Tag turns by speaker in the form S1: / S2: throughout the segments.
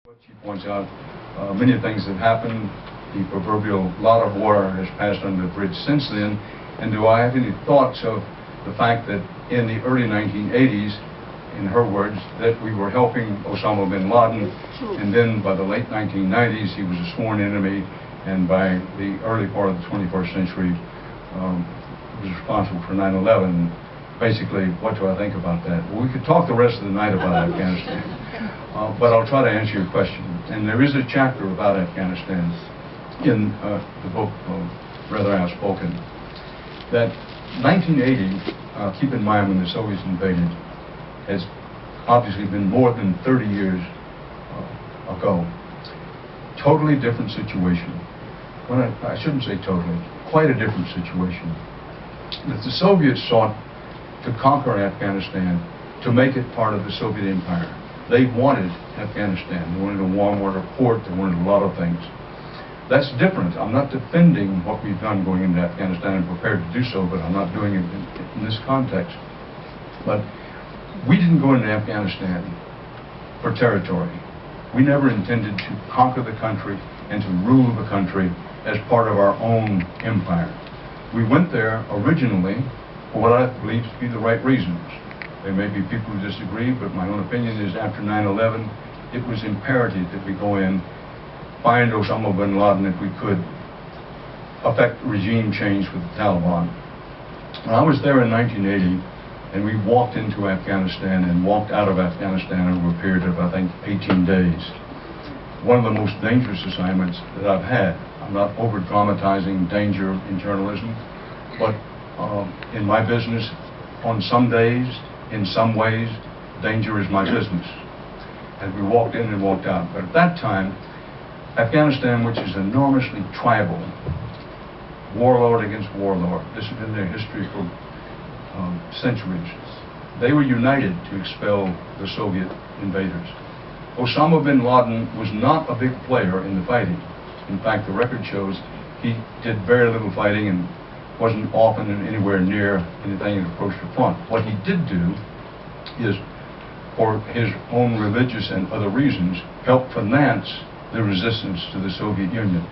S1: What she points out, many things have happened. The proverbial lot of water has passed under the bridge since then. And do I have any thoughts of the fact that in the early 1980s, in her words, that we were helping Osama bin Laden, and then by the late 1990s he was a sworn enemy, and by the early part of the 21st century was responsible for 9/11. Basically, what do I think about that? Well, we could talk the rest of the night about Afghanistan, but I'll try to answer your question. And there is a chapter about Afghanistan in the book, rather Outspoken, that 1980, keep in mind when the Soviets invaded, has obviously been more than 30 years ago. Totally different situation. Well, I shouldn't say totally, quite a different situation. That the Soviets sought to conquer Afghanistan, to make it part of the Soviet Empire. They wanted Afghanistan. They wanted a warm water port. They wanted a lot of things. That's different. I'm not defending what we've done going into Afghanistan. I'm prepared to do so, but I'm not doing it in this context. But we didn't go into Afghanistan for territory. We never intended to conquer the country and to rule the country as part of our own empire. We went there originally for what I believe to be the right reasons. There may be people who disagree, but my own opinion is after 9/11, it was imperative that we go in, find Osama bin Laden if we could, affect regime change with the Taliban. When I was there in 1980, and we walked into Afghanistan and walked out of Afghanistan over a period of, I think, 18 days. One of the most dangerous assignments that I've had. I'm not over-dramatizing danger in journalism, but in my business, on some days, in some ways, danger is my business. And we walked in and walked out. But at that time, Afghanistan, which is enormously tribal, warlord against warlord, this has been their history for centuries. They were united to expel the Soviet invaders. Osama bin Laden was not a big player in the fighting. In fact, the record shows he did very little fighting and wasn't often anywhere near anything that approached the front. What he did do is, for his own religious and other reasons, help finance the resistance to the Soviet Union.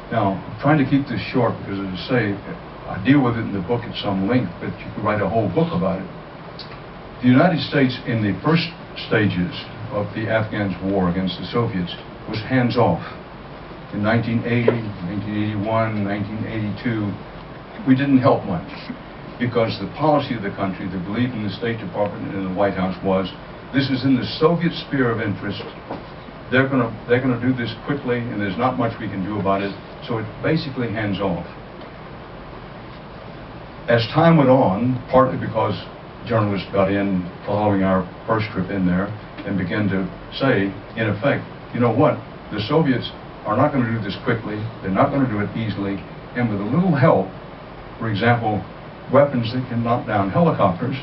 S1: Now, I'm trying to keep this short because, as I say, I deal with it in the book at some length, but you could write a whole book about it. The United States, in the first stages of the Afghans' war against the Soviets, was hands-off. In 1980, 1981, 1982, we didn't help much because the policy of the country, the belief in the State Department and in the White House was, this is in the Soviet sphere of interest. They're going to do this quickly, and there's not much we can do about it. So it's basically hands-off. As time went on, partly because journalists got in following our first trip in there and began to say, in effect, you know what, the Soviets are not going to do this quickly, they're not going to do it easily, and with a little help, for example, weapons that can knock down helicopters,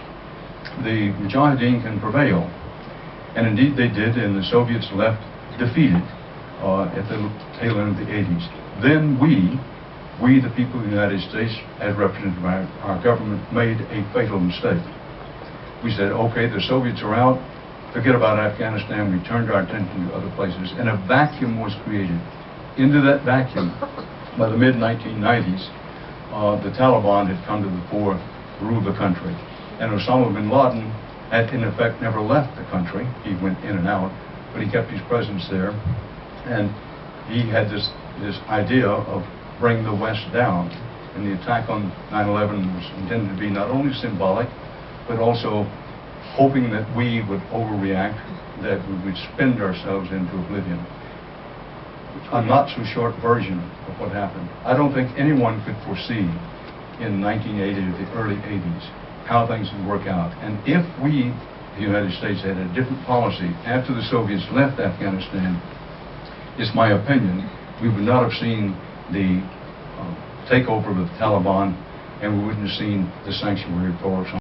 S1: the Mujahideen can prevail. And indeed they did, and the Soviets left defeated at the tail end of the 80s. Then we, the people of the United States, as represented by our government, made a fatal mistake. We said, okay, the Soviets are out, forget about Afghanistan. We turned our attention to other places, and a vacuum was created. Into that vacuum, by the mid-1990s, the Taliban had come to the fore to rule the country. And Osama bin Laden had, in effect, never left the country. He went in and out, but he kept his presence there. And he had this idea of bringing the West down. And the attack on 9/11 was intended to be not only symbolic, but also hoping that we would overreact, that we would spend ourselves into oblivion. A not-so-short version of what happened. I don't think anyone could foresee in 1980 or the early 80s how things would work out. And if we, the United States, had a different policy after the Soviets left Afghanistan, it's my opinion, we would not have seen the takeover of the Taliban, and we wouldn't have seen the sanctuary for